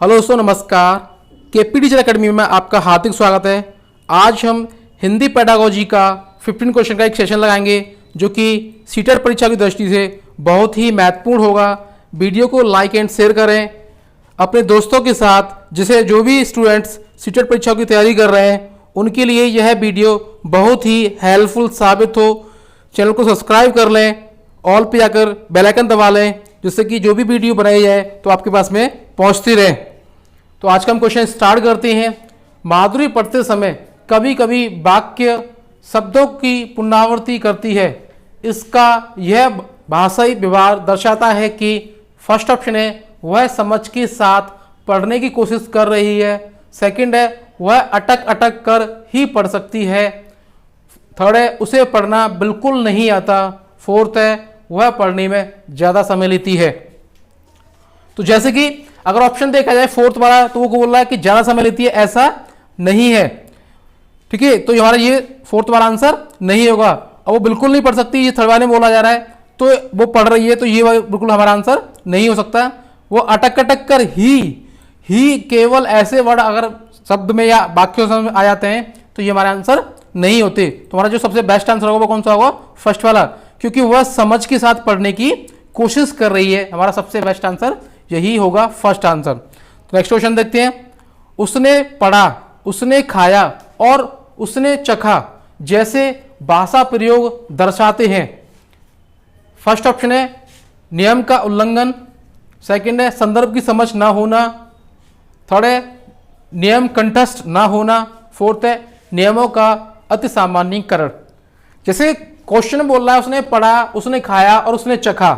Hello दोस्तों, नमस्कार। KP teacher academy में आपका हार्दिक स्वागत है। आज हम हिंदी पेडागोजी का 15 क्वेश्चन का एक सेशन लगाएंगे जो कि सीटेट परीक्षा की दृष्टि से बहुत ही महत्वपूर्ण होगा। वीडियो को लाइक एंड शेयर करें अपने दोस्तों के साथ, जिसे जो भी स्टूडेंट्स सीटेट परीक्षा की तैयारी कर रहे हैं उनके लिए यह वीडियो बहुत ही हेल्पफुल साबित हो। चैनल को सब्सक्राइब कर लें, ऑल पे जाकर बेल आइकन दबा लें, जिससे कि जो भी वीडियो बनाई जाए तो आपके पास में पहुंचती रहे। तो आज का हम क्वेश्चन स्टार्ट करते हैं। माधुरी पढ़ते समय कभी कभी वाक्य शब्दों की पुनरावृत्ति करती है। इसका यह भाषाई व्यवहार दर्शाता है कि फर्स्ट ऑप्शन है वह समझ के साथ पढ़ने की कोशिश कर रही है। सेकंड है वह अटक अटक कर ही पढ़ सकती है। थर्ड है उसे पढ़ना बिल्कुल नहीं आता। फोर्थ है वह पढ़ने में ज़्यादा समय लेती है। तो जैसे कि अगर ऑप्शन देखा जाए फोर्थ वाला, तो वो बोल रहा है कि ज़्यादा समय लेती है, ऐसा नहीं है। ठीक है, तो हमारा ये फोर्थ वाला आंसर नहीं होगा। अब वो बिल्कुल नहीं पढ़ सकती, ये थर्ड वाले में बोला जा रहा है, तो वो पढ़ रही है, तो ये बिल्कुल हमारा आंसर नहीं हो सकता। वो अटक अटक कर ही केवल ऐसे वर्ड अगर शब्द में या वाक्यों में आ जाते हैं तो ये हमारे आंसर नहीं होते। तो हमारा जो सबसे बेस्ट आंसर होगा वो कौन सा होगा? फर्स्ट वाला, क्योंकि वह समझ के साथ पढ़ने की कोशिश कर रही है। हमारा सबसे बेस्ट आंसर यही होगा, फर्स्ट आंसर। तो नेक्स्ट क्वेश्चन देखते हैं। उसने पढ़ा, उसने खाया और उसने चखा जैसे भाषा प्रयोग दर्शाते हैं। फर्स्ट ऑप्शन है नियम का उल्लंघन। सेकंड है संदर्भ की समझ ना होना। थर्ड है नियम कंठस्थ ना होना। फोर्थ है नियमों का अति सामान्यीकरण। जैसे क्वेश्चन बोल रहा है उसने पढ़ा, उसने खाया और उसने चखा,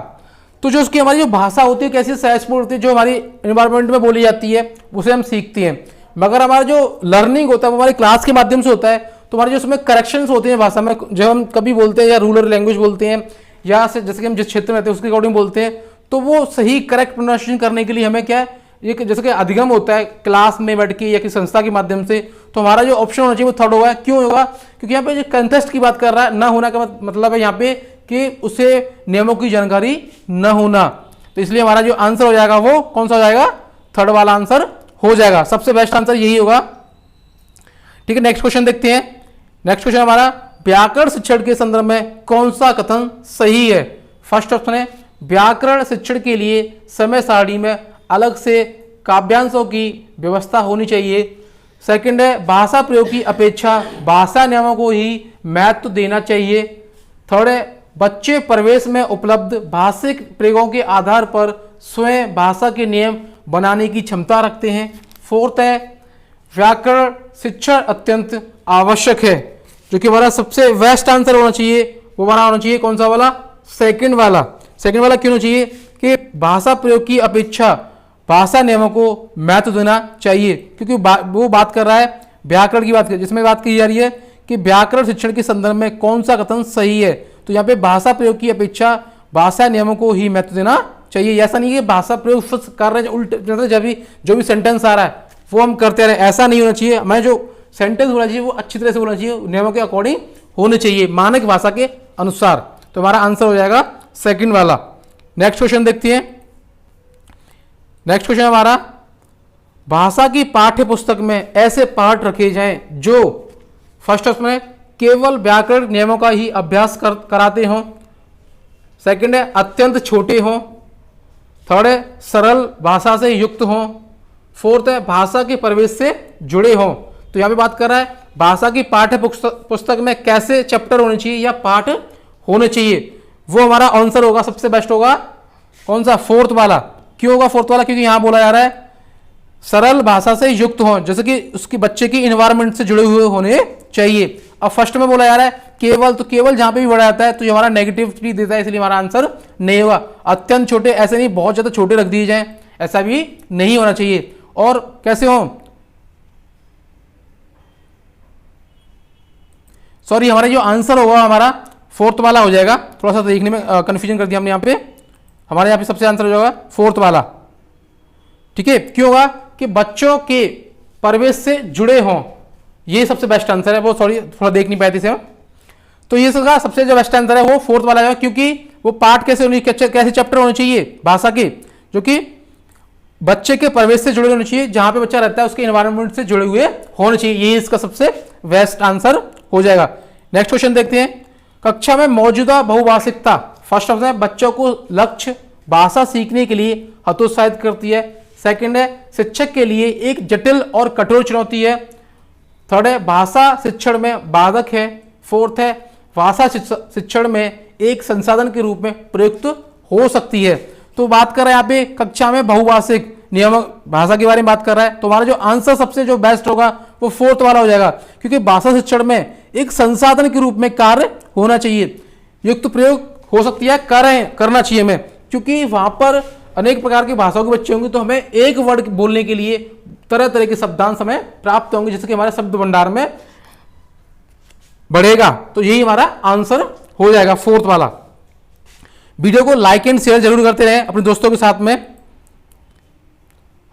तो जो उसकी हमारी जो भाषा होती है कैसी सहजपूर्ण होती है, जो हमारी एनवायरनमेंट में बोली जाती है उसे हम सीखते हैं। मगर हमारा जो लर्निंग होता है वो हमारी क्लास के माध्यम से होता है। तो हमारे जो उसमें करेक्शंस होते हैं भाषा में, जब हम कभी बोलते हैं या रूरल लैंग्वेज बोलते हैं या से जैसे कि हम जिस क्षेत्र में रहते हैं उसके अकॉर्डिंग बोलते हैं, तो वो सही करेक्ट प्रोनाउंसिएशन करने के लिए हमें क्या है, एक जैसे कि अधिगम होता है क्लास में बैठ के या किसी संस्था के माध्यम से। तो हमारा जो ऑप्शन होना चाहिए वो थर्ड होगा। क्यों होगा? क्योंकि यहाँ पे जो कंटेस्ट की बात कर रहा है, ना होना का मतलब है यहाँ पे कि उसे नियमों की जानकारी न होना। तो इसलिए हमारा जो आंसर हो जाएगा वो कौन सा हो जाएगा? थर्ड वाला आंसर हो जाएगा। सबसे बेस्ट आंसर यही होगा। ठीक है, नेक्स्ट क्वेश्चन देखते हैं। नेक्स्ट क्वेश्चन हमारा व्याकरण शिक्षण के संदर्भ में कौन सा कथन सही है? फर्स्ट ऑप्शन है व्याकरण शिक्षण के लिए समय सारणी में अलग से काव्यांशों की व्यवस्था होनी चाहिए। सेकंड है भाषा प्रयोग की अपेक्षा भाषा नियमों को ही महत्व देना चाहिए। थर्ड है बच्चे प्रवेश में उपलब्ध भाषिक प्रयोगों के आधार पर स्वयं भाषा के नियम बनाने की क्षमता रखते हैं। फोर्थ है व्याकरण शिक्षण अत्यंत आवश्यक है। जो कि हमारा सबसे बेस्ट आंसर होना चाहिए वो हमारा होना चाहिए कौन सा वाला? सेकंड वाला। सेकंड वाला क्यों होना चाहिए? कि भाषा प्रयोग की अपेक्षा भाषा नियमों को महत्व देना चाहिए, क्योंकि वो बात कर रहा है व्याकरण की बात कर, जिसमें बात की जा रही है कि व्याकरण शिक्षण के संदर्भ में कौन सा कथन सही है। तो यहाँ पे भाषा प्रयोग की अपेक्षा भाषा नियमों को ही महत्व देना चाहिए। ऐसा नहीं है कि भाषा प्रयोग कर रहे हैं उल्टे, जब भी जो भी सेंटेंस आ रहा है वो हम करते रहे, ऐसा नहीं होना चाहिए। हमें जो सेंटेंस बोलना चाहिए वो अच्छी तरह से बोलना चाहिए, नियमों के अकॉर्डिंग होने चाहिए, मानक भाषा के अनुसार। तो हमारा आंसर हो जाएगा सेकंड वाला। नेक्स्ट क्वेश्चन देखते हैं। नेक्स्ट क्वेश्चन हमारा भाषा की पाठ्य पुस्तक में ऐसे पाठ रखे जाएं जो फर्स्ट ऑप्शन है केवल व्याकरण नियमों का ही अभ्यास कराते हों। सेकंड है अत्यंत छोटे हों। थर्ड है सरल भाषा से युक्त हों। फोर्थ है भाषा के प्रवेश से जुड़े हों। तो यहाँ पे बात कर रहा है भाषा की पाठ्य पुस्तक में कैसे चैप्टर होने चाहिए या पाठ होने चाहिए, वो हमारा आंसर होगा, सबसे बेस्ट होगा कौन सा? फोर्थ वाला। क्यों होगा फोर्थ वाला? क्योंकि यहां बोला जा रहा है सरल भाषा से युक्त हो, जैसे कि उसकी बच्चे की इन्वायरमेंट से जुड़े हुए होने चाहिए। अब फर्स्ट में बोला जा रहा है केवल, तो केवल जहां पे भी बढ़ा जाता है तो ये हमारा नेगेटिविटी देता है, इसलिए हमारा आंसर नहीं होगा। अत्यंत छोटे ऐसे नहीं बहुत ज्यादा छोटे रख दिए जाएं, ऐसा भी नहीं होना चाहिए। और कैसे हो, सॉरी, हमारा जो आंसर होगा हमारा फोर्थ वाला हो जाएगा। थोड़ा सा देखने में कंफ्यूजन कर दिया हमने यहाँ पे। हमारे यहाँ पे सबसे आंसर हो जाएगा फोर्थ वाला। ठीक है, क्यों होगा? कि बच्चों के प्रवेश से जुड़े हों, ये सबसे बेस्ट आंसर है। वो सॉरी थोड़ा देख नहीं पाए थे इसे। तो ये सबसे जो बेस्ट आंसर है वो फोर्थ वाला है, क्योंकि वो पार्ट कैसे चैप्टर होने चाहिए भाषा के, जो कि बच्चे के परिवेश से जुड़े होने चाहिए, जहां पे बच्चा रहता है उसके एनवायरनमेंट से जुड़े हुए होने चाहिए। ये इसका सबसे बेस्ट आंसर हो जाएगा। नेक्स्ट क्वेश्चन देखते हैं। कक्षा में मौजूदा बहुभाषिकता, फर्स्ट ऑप्शन है बच्चों को लक्ष्य भाषा सीखने के लिए हतोत्साहित करती है। सेकंड है शिक्षक के लिए एक जटिल और कठोर चुनौती है। थर्ड है भाषा शिक्षण में बाधक है। फोर्थ है भाषा शिक्षण में एक संसाधन के रूप में प्रयुक्त हो सकती है। तो बात कर रहे हैं यहाँ पे कक्षा में बहुभाषिक नियामक भाषा के बारे में बात कर रहा है, तो हमारा जो आंसर सबसे जो बेस्ट होगा वो फोर्थ वाला हो जाएगा, क्योंकि भाषा शिक्षण में एक संसाधन के रूप में कार्य होना चाहिए, युक्त प्रयोग हो सकती है, करना चाहिए हमें, क्योंकि वहां पर अनेक प्रकार की भाषाओं के बच्चे होंगे, तो हमें एक वर्ड बोलने के लिए तरह तरह के शब्दांश हमें प्राप्त होंगे, जिससे कि हमारे शब्द भंडार में बढ़ेगा। तो यही हमारा आंसर हो जाएगा फोर्थ वाला। वीडियो को लाइक एंड शेयर जरूर करते रहें अपने दोस्तों के साथ में।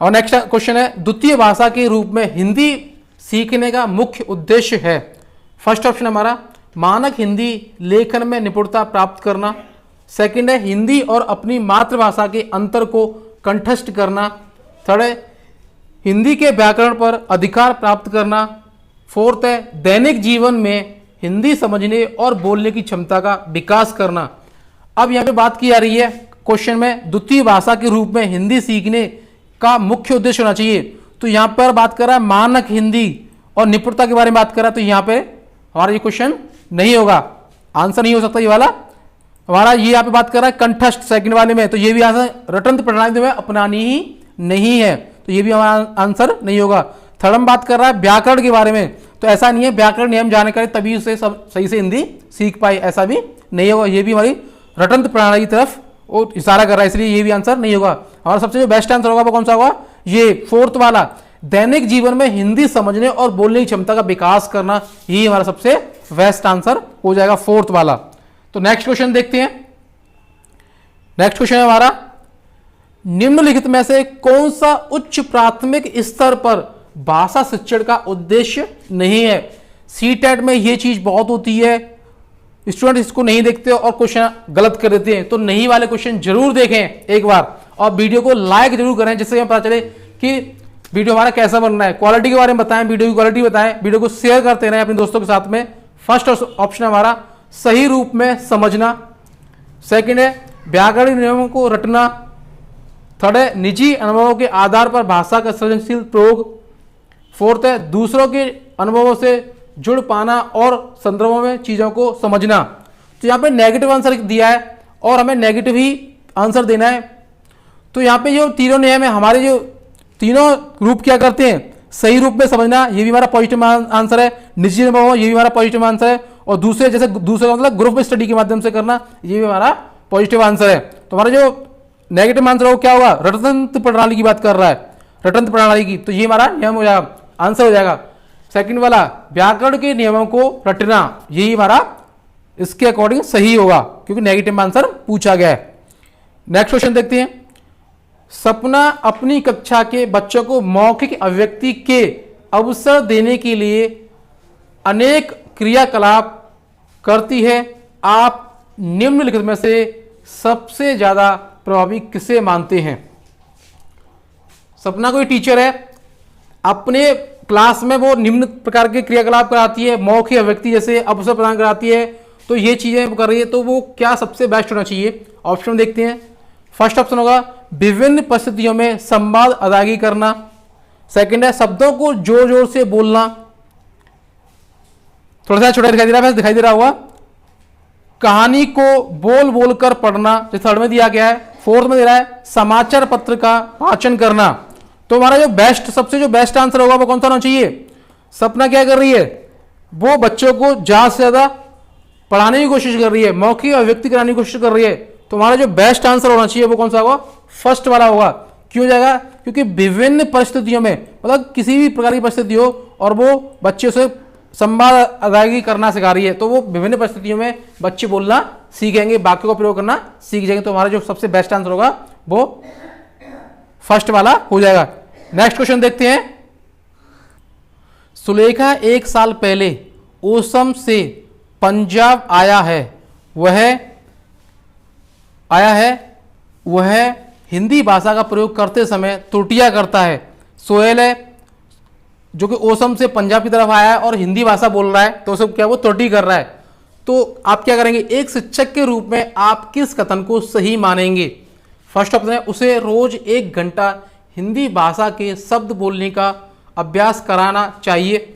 और नेक्स्ट क्वेश्चन है द्वितीय भाषा के रूप में हिंदी सीखने का मुख्य उद्देश्य है। फर्स्ट ऑप्शन हमारा मानक हिंदी लेखन में निपुणता प्राप्त करना। सेकंड है हिंदी और अपनी मातृभाषा के अंतर को कंठस्थ करना। थर्ड है हिंदी के व्याकरण पर अधिकार प्राप्त करना। फोर्थ है दैनिक जीवन में हिंदी समझने और बोलने की क्षमता का विकास करना। अब यहाँ पे बात की जा रही है क्वेश्चन में द्वितीय भाषा के रूप में हिंदी सीखने का मुख्य उद्देश्य होना चाहिए, तो यहाँ पर बात कर रहा है मानक हिंदी और निपुणता के बारे में बात कर रहा है, तो यहाँ पे हमारा ये क्वेश्चन नहीं होगा, आंसर नहीं हो सकता ये वाला हमारा। ये यहाँ पे बात कर रहा है कंठस्थ सेकंड वाले में, तो ये भी आंसर रटंत प्रणाली में अपनानी ही नहीं है, तो ये भी हमारा आंसर नहीं होगा। थर्ड में बात कर रहा है व्याकरण के बारे में, तो ऐसा नहीं है व्याकरण नियम जानकारी तभी उसे सब सही से हिंदी सीख पाए, ऐसा भी नहीं होगा, ये भी हमारी रटंत प्रणाली की तरफ वो इशारा कर रहा है, इसलिए ये भी आंसर नहीं होगा। और सबसे जो बेस्ट आंसर होगा वो कौन सा होगा, ये फोर्थ वाला, दैनिक जीवन में हिंदी समझने और बोलने की क्षमता का विकास करना, यही हमारा सबसे बेस्ट आंसर हो जाएगा फोर्थ वाला। तो नेक्स्ट क्वेश्चन देखते हैं। नेक्स्ट क्वेश्चन है हमारा निम्नलिखित में से कौन सा उच्च प्राथमिक स्तर पर भाषा शिक्षण का उद्देश्य नहीं है। सीटेट में ये चीज बहुत होती है, स्टूडेंट इसको नहीं देखते और क्वेश्चन गलत कर देते हैं, तो नहीं वाले क्वेश्चन जरूर देखें एक बार और वीडियो को लाइक जरूर करें, जिससे हमें पता चले कि वीडियो हमारा कैसा बनना है। क्वालिटी के बारे में बताएं, वीडियो की क्वालिटी बताएं, वीडियो को शेयर करते रहें अपने दोस्तों के साथ में। फर्स्ट ऑप्शन हमारा सही रूप में समझना। सेकंड है व्याकरण नियमों को रटना। थर्ड है निजी अनुभवों के आधार पर भाषा का सृजनशील प्रयोग। फोर्थ है दूसरों के अनुभवों से जुड़ पाना और संदर्भों में चीजों को समझना। तो यहाँ पे नेगेटिव आंसर दिया है और हमें नेगेटिव ही आंसर देना है। तो यहाँ पे जो तीनों नियम है, हमारे जो तीनों रूप क्या करते हैं, सही रूप में समझना, ये भी हमारा पॉजिटिव आंसर है। निजी अनुभव, ये भी हमारा पॉजिटिव आंसर है। और दूसरे जैसे दूसरे मतलब ग्रुप स्टडी के माध्यम से करना, ये भी हमारा पॉजिटिव आंसर है। तो हमारा जो नेगेटिव आंसर हो क्या होगा, रटंत प्रणाली की बात कर रहा है, रटंत प्रणाली की, तो ये हमारा नियम हो जाएगा, आंसर हो जाएगा। सेकंड वाला व्याकरण के नियमों को रटना, यही हमारा इसके अकॉर्डिंग सही होगा, क्योंकि नेगेटिव आंसर पूछा गया है। नेक्स्ट क्वेश्चन देखते हैं। सपना अपनी कक्षा के बच्चों को मौखिक अभिव्यक्ति के अवसर देने के लिए अनेक क्रियाकलाप करती है। आप निम्नलिखित में से सबसे ज्यादा प्रभावी किसे मानते हैं। सपना कोई टीचर है, अपने क्लास में वो निम्न प्रकार के क्रियाकलाप कराती है, मौखिक अभिव्यक्ति जैसे अवसर प्रदान कराती है, तो ये चीजें कर रही है, तो वो क्या सबसे बेस्ट होना चाहिए। ऑप्शन देखते हैं। फर्स्ट ऑप्शन होगा विभिन्न परिस्थितियों में संवाद अदायगी करना। सेकंड है शब्दों को जोर जोर से बोलना, थोड़ा सा छोटा दिखाई दे रहा है, दिखाई दे रहा होगा। कहानी को बोल बोल कर पढ़ना, जो थर्ड में दिया गया है। फोर्थ में दे रहा है समाचार पत्र का वाचन करना। तो हमारा जो बेस्ट, सबसे जो बेस्ट आंसर होगा वो कौन सा होना चाहिए। सपना क्या कर रही है, वो बच्चों को ज्यादा से ज्यादा पढ़ाने की कोशिश कर रही है, मौखिक अभिव्यक्ति कराने की कोशिश कर रही है। तो हमारा जो बेस्ट आंसर होना चाहिए वो कौन सा होगा, फर्स्ट वाला होगा। क्यों जाएगा, क्योंकि विभिन्न परिस्थितियों में, मतलब किसी भी प्रकार की परिस्थिति हो और वो बच्चे से संवाद अदायगी करना सिखा रही है, तो वो विभिन्न परिस्थितियों में बच्चे बोलना सीखेंगे, वाक्यों का प्रयोग करना सीख जाएंगे। तो हमारा जो सबसे बेस्ट आंसर होगा वो फर्स्ट वाला हो जाएगा। नेक्स्ट क्वेश्चन देखते हैं। सुलेखा 1 साल पहले ओसम से पंजाब आया है, वह हिंदी भाषा का प्रयोग करते समय त्रुटियां करता है। सोहेल है जो कि ओसम से पंजाब की तरफ आया है और हिंदी भाषा बोल रहा है, तो सब क्या वो त्रुटि कर रहा है। तो आप क्या करेंगे, एक शिक्षक के रूप में आप किस कथन को सही मानेंगे? फर्स्ट ऑप्शन है उसे रोज 1 घंटा हिंदी भाषा के शब्द बोलने का अभ्यास कराना चाहिए।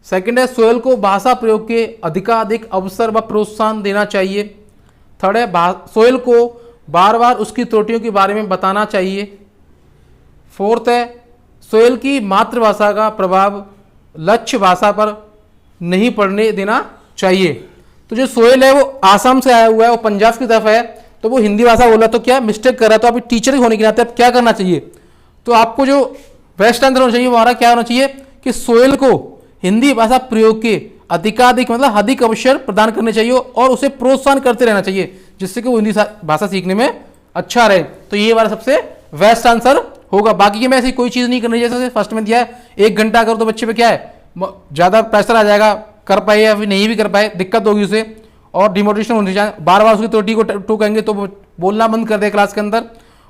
सेकंड है सोहेल को भाषा प्रयोग के अधिकाधिक अवसर व प्रोत्साहन देना चाहिए। थर्ड है सोहेल को बार बार उसकी त्रुटियों के बारे में बताना चाहिए। फोर्थ है सोहेल की मातृभाषा का प्रभाव लक्ष्य भाषा पर नहीं पड़ने देना चाहिए। तो जो सोहेल है वो आसाम से आया हुआ है, वो पंजाब की तरफ है, तो वो हिंदी भाषा बोल रहा है, तो क्या मिस्टेक कर रहा है। तो आप टीचर होने के नाते आप क्या करना चाहिए, तो आपको जो बेस्ट आंसर होना चाहिए वो हमारा क्या होना चाहिए कि सोहेल को हिंदी भाषा प्रयोग के अधिकाधिक मतलब अधिक अवसर प्रदान करने चाहिए और उसे प्रोत्साहन करते रहना चाहिए, जिससे कि वो हिंदी भाषा सीखने में अच्छा रहे। तो ये हमारा सबसे बेस्ट आंसर होगा। बाकी की में ऐसी कोई चीज़ नहीं करनी, जैसे फर्स्ट में दिया है 1 घंटा करो तो बच्चे पे क्या है ज़्यादा प्रेशर आ जाएगा, कर पाए या फिर नहीं भी कर पाए दिक्कत होगी उसे, और डिमोटिवेशन होनी चाहिए। बार बार उसकी त्रुटि को टोकेंगे तो बोलना बंद कर दे क्लास के अंदर,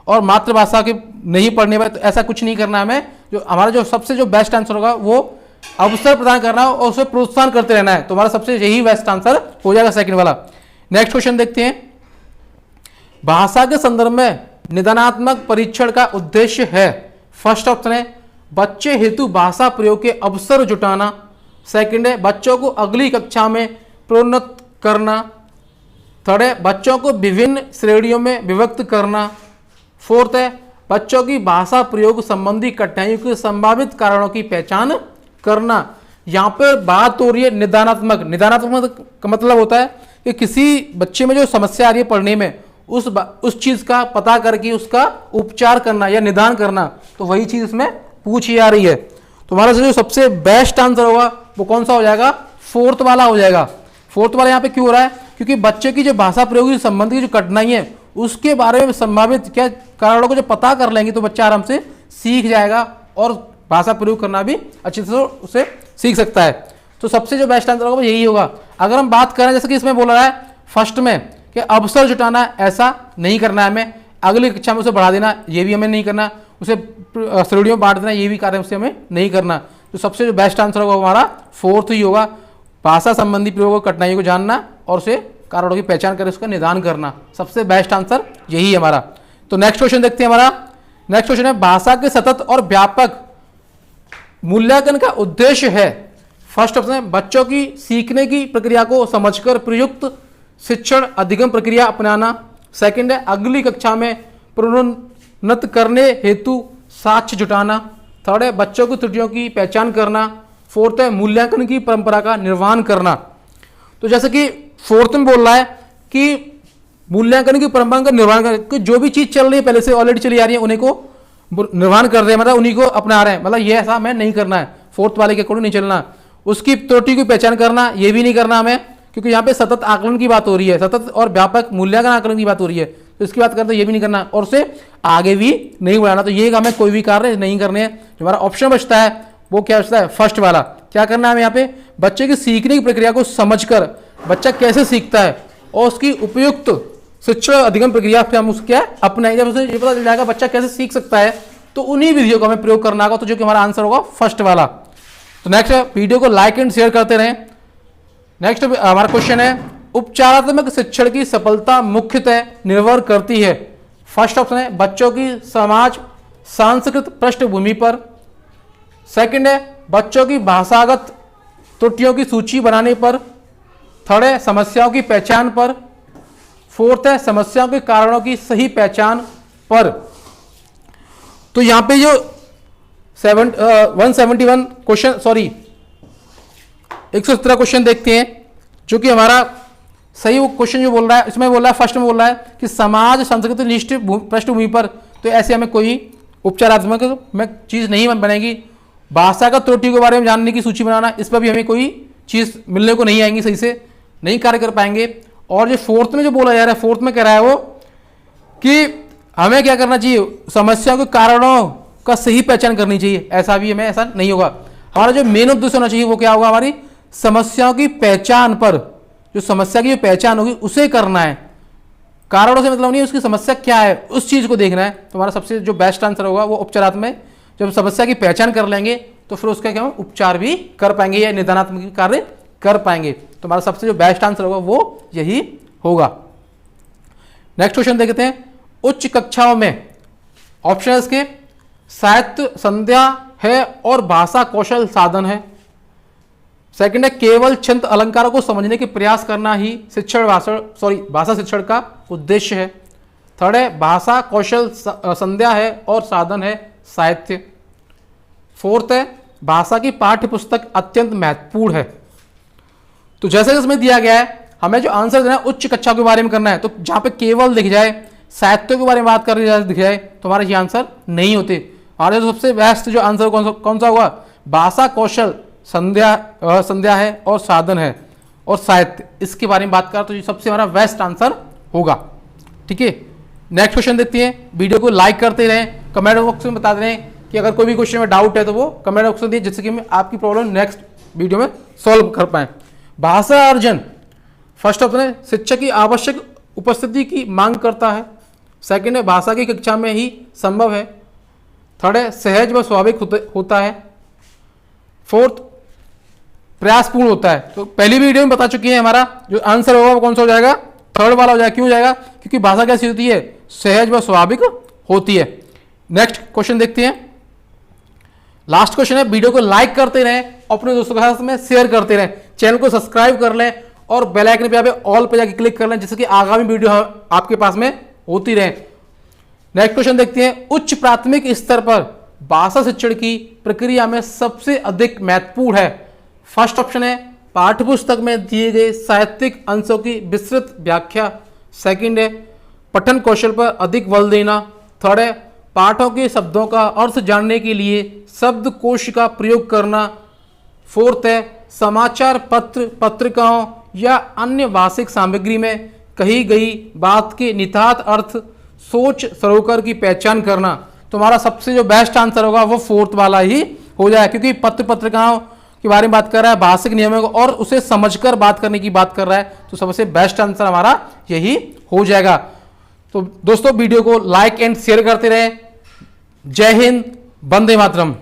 और मातृभाषा के नहीं पढ़ने पर तो ऐसा कुछ नहीं करना है हमें। जो हमारा जो सबसे जो बेस्ट आंसर होगा वो अवसर प्रदान करना है और उसे प्रोत्साहन करते रहना है। तो हमारा सबसे यही बेस्ट आंसर हो जाएगा सेकंड वाला। नेक्स्ट क्वेश्चन देखते हैं। भाषा के संदर्भ में निदानात्मक परीक्षण का उद्देश्य है। फर्स्ट ऑप्शन है बच्चे हेतु भाषा प्रयोग के अवसर जुटाना। सेकंड है बच्चों को अगली कक्षा में प्रोन्नत करना। थर्ड है बच्चों को विभिन्न श्रेणियों में विभक्त करना। फोर्थ है बच्चों की भाषा प्रयोग संबंधी कठिनाइयों के संभावित कारणों की पहचान करना। यहाँ पर बात हो रही है निदानात्मक। निदानात्मक का मतलब होता है कि किसी बच्चे में जो समस्या आ रही है पढ़ने में, उस चीज़ का पता करके उसका उपचार करना या निदान करना, तो वही चीज़ इसमें पूछी जा रही है। तो हमारा जो सबसे बेस्ट आंसर होगा वो कौन सा हो जाएगा, फोर्थ वाला हो जाएगा। फोर्थ वाला यहाँ पे क्यों हो रहा है, क्योंकि बच्चे की जो भाषा प्रयोग से संबंधित जो कठिनाई है उसके बारे में संभावित क्या कारणों को जो पता कर लेंगे तो बच्चा आराम से सीख जाएगा और भाषा प्रयोग करना भी अच्छे से उसे सीख सकता है। तो सबसे जो बेस्ट आंसर होगा यही होगा। अगर हम बात करें जैसे कि इसमें बोला है फर्स्ट में कि अवसर जुटाना, ऐसा नहीं करना है हमें, अगली कक्षा में उसे बढ़ा देना ये भी हमें नहीं करना, उसे श्रेणियों में बांट देना ये भी कार्य उसे हमें नहीं करना। तो सबसे जो बेस्ट आंसर होगा हमारा फोर्थ ही होगा, भाषा संबंधी प्रयोग कठिनाइयों को जानना और उसे कारणों की पहचान कर उसका निदान करना। सबसे बेस्ट आंसर यही है हमारा। तो नेक्स्ट क्वेश्चन देखते हैं। हमारा नेक्स्ट क्वेश्चन है भाषा के सतत और व्यापक मूल्यांकन का उद्देश्य है। फर्स्ट ऑप्शन है बच्चों की सीखने की प्रक्रिया को समझकर प्रयुक्त शिक्षण अधिगम प्रक्रिया अपनाना। सेकंड है अगली कक्षा में प्रोन्नत करने हेतु साक्ष्य जुटाना। थर्ड है बच्चों की त्रुटियों की पहचान करना। फोर्थ है मूल्यांकन की परंपरा का निर्वहन करना। तो जैसे कि फोर्थ में बोल रहा है कि मूल्यांकन की परंपरा का निर्वहन कर, जो भी चीज चल रही है पहले से ऑलरेडी चली आ रही है उन्हीं को निर्वहन कर रहे हैं, मतलब उन्हीं को अपना रहे हैं, मतलब ये ऐसा हमें नहीं करना है, फोर्थ वाले के अकॉर्डिंग नहीं चलना। उसकी त्रुटि की पहचान करना ये भी नहीं करना हमें, क्योंकि यहाँ पे सतत आकलन की बात हो रही है, सतत और व्यापक मूल्यांकन आकलन की बात हो रही है, तो इसकी बात करते हैं ये भी नहीं करना और उसे आगे भी नहीं बढ़ाना। तो ये हमें कोई भी कार्य नहीं करने हैं। जो हमारा ऑप्शन बचता है वो क्या बचता है, फर्स्ट वाला। क्या करना है हमें यहाँ पे, बच्चे की सीखने की प्रक्रिया को समझकर बच्चा कैसे सीखता है और उसकी उपयुक्त शिक्षण अधिगम प्रक्रिया फिर हम उसको क्या अपनाएंगे। जब उसे ये पता चल जाएगा बच्चा कैसे सीख सकता है तो उन्हीं विधियों को हमें प्रयोग करना होगा। तो जो कि हमारा आंसर होगा फर्स्ट वाला। तो नेक्स्ट वीडियो को लाइक एंड शेयर करते रहें। नेक्स्ट हमारा क्वेश्चन है उपचारात्मक शिक्षण की सफलता मुख्यतः निर्भर करती है। फर्स्ट ऑप्शन है बच्चों की समाज सांस्कृतिक पृष्ठभूमि पर। सेकंड है बच्चों की भाषागत त्रुटियों की सूची बनाने पर। थर्ड है समस्याओं की पहचान पर। फोर्थ है समस्याओं के कारणों की सही पहचान पर। तो यहां पे जो 171 क्वेश्चन 117 क्वेश्चन देखते हैं, जो कि हमारा सही वो क्वेश्चन जो बोल रहा है, इसमें बोल रहा है फर्स्ट में बोल रहा है कि समाज संस्कृति निष्ठ पृष्ठभूमि पर, तो ऐसे हमें कोई उपचारात्मक में चीज़ नहीं बनेगी। भाषा का त्रुटि के बारे में जानने की सूची बनाना, इस पर भी हमें कोई चीज़ मिलने को नहीं आएंगी, सही से नहीं कार्य कर पाएंगे। और जो फोर्थ में जो बोला जा रहा है, फोर्थ में कह रहा है वो कि हमें क्या करना चाहिए, समस्याओं के कारणों का सही पहचान करनी चाहिए, ऐसा भी हमें ऐसा नहीं होगा। हमारा जो मेन उद्देश्य होना चाहिए वो क्या होगा, हमारी समस्याओं की पहचान पर, जो समस्या की जो पहचान होगी उसे करना है, कारणों से मतलब नहीं, उसकी समस्या क्या है उस चीज़ को देखना है। तो हमारा सबसे जो बेस्ट आंसर होगा वो उपचारात्मक। जब समस्या की पहचान कर लेंगे तो फिर उसका क्या हम उपचार भी कर पाएंगे या निदानात्मक कार्य कर पाएंगे। तो हमारा सबसे जो बेस्ट आंसर होगा वो यही होगा। नेक्स्ट क्वेश्चन देखते हैं। उच्च कक्षाओं में ऑप्शन के साहित्य संध्या है और भाषा कौशल साधन है। सेकंड है केवल छंद अलंकारों को समझने के प्रयास करना ही भाषा शिक्षण का उद्देश्य है। थर्ड है भाषा कौशल संध्या है और साधन है साहित्य। फोर्थ है भाषा की पाठ्य पुस्तक अत्यंत महत्वपूर्ण है। तो जैसे कि इसमें दिया गया है, हमें जो आंसर देना है उच्च कक्षा के बारे में करना है। तो जहां पे केवल दिख जाए, साहित्य के बारे में बात कर दिख जाए तो हमारा ये आंसर नहीं होते। हमारे सबसे बेस्ट जो आंसर कौन सा होगा, भाषा कौशल संध्या है और साधन है और साहित्य, इसके बारे में बात कर तो ये सबसे हमारा बेस्ट आंसर होगा। ठीक है, नेक्स्ट क्वेश्चन देखते हैं। वीडियो को लाइक करते रहें, कमेंट बॉक्स में बता दें कि अगर कोई भी क्वेश्चन में डाउट है तो वो कमेंट बॉक्स में दिए, जिससे कि हम आपकी प्रॉब्लम नेक्स्ट वीडियो में सॉल्व कर पाएं। भाषा अर्जन फर्स्ट ऑप्शन है शिक्षक की आवश्यक उपस्थिति की मांग करता है। सेकंड है भाषा की कक्षा में ही संभव है। थर्ड है सहज व स्वाभाविक होता है। फोर्थ प्रयासपूर्ण होता है। तो पहली वीडियो में बता चुकी है, हमारा जो आंसर होगा वो कौन सा हो जाएगा, थर्ड वाला हो जाएगा। क्यों हो जाएगा, क्योंकि भाषा कैसी होती है, सहज व स्वाभाविक होती है। नेक्स्ट क्वेश्चन देखते हैं। लास्ट क्वेश्चन है, वीडियो को लाइक करते रहें, अपने दोस्तों के साथ में शेयर करते रहें, चैनल को सब्सक्राइब कर लें और बेल आइकन पे ऑल पे जाके क्लिक कर लें, जिससे कि आगामी वीडियो आपके पास में होती रहे। नेक्स्ट क्वेश्चन देखते हैं। उच्च प्राथमिक स्तर पर भाषा शिक्षण की प्रक्रिया में सबसे अधिक महत्वपूर्ण है। फर्स्ट ऑप्शन है पाठ्यपुस्तक में दिए गए साहित्यिक अंशों की विस्तृत व्याख्या। सेकंड है पठन कौशल पर अधिक बल देना। थर्ड है पाठों के शब्दों का अर्थ जानने के लिए शब्दकोश का प्रयोग करना। फोर्थ है समाचार पत्र, पत्रिकाओं या अन्य भाषिक सामग्री में कही गई बात के निहितार्थ अर्थ सोच सरोकर की पहचान करना। तो हमारा सबसे जो बेस्ट आंसर होगा वो फोर्थ वाला ही हो जाए, क्योंकि पत्र पत्रिकाओं के बारे में बात कर रहा है, भाषिक नियमों को और उसे समझकर बात करने की बात कर रहा है। तो सबसे बेस्ट आंसर हमारा यही हो जाएगा। तो दोस्तों वीडियो को लाइक एंड शेयर करते रहे। जय हिंद, वंदे मातरम।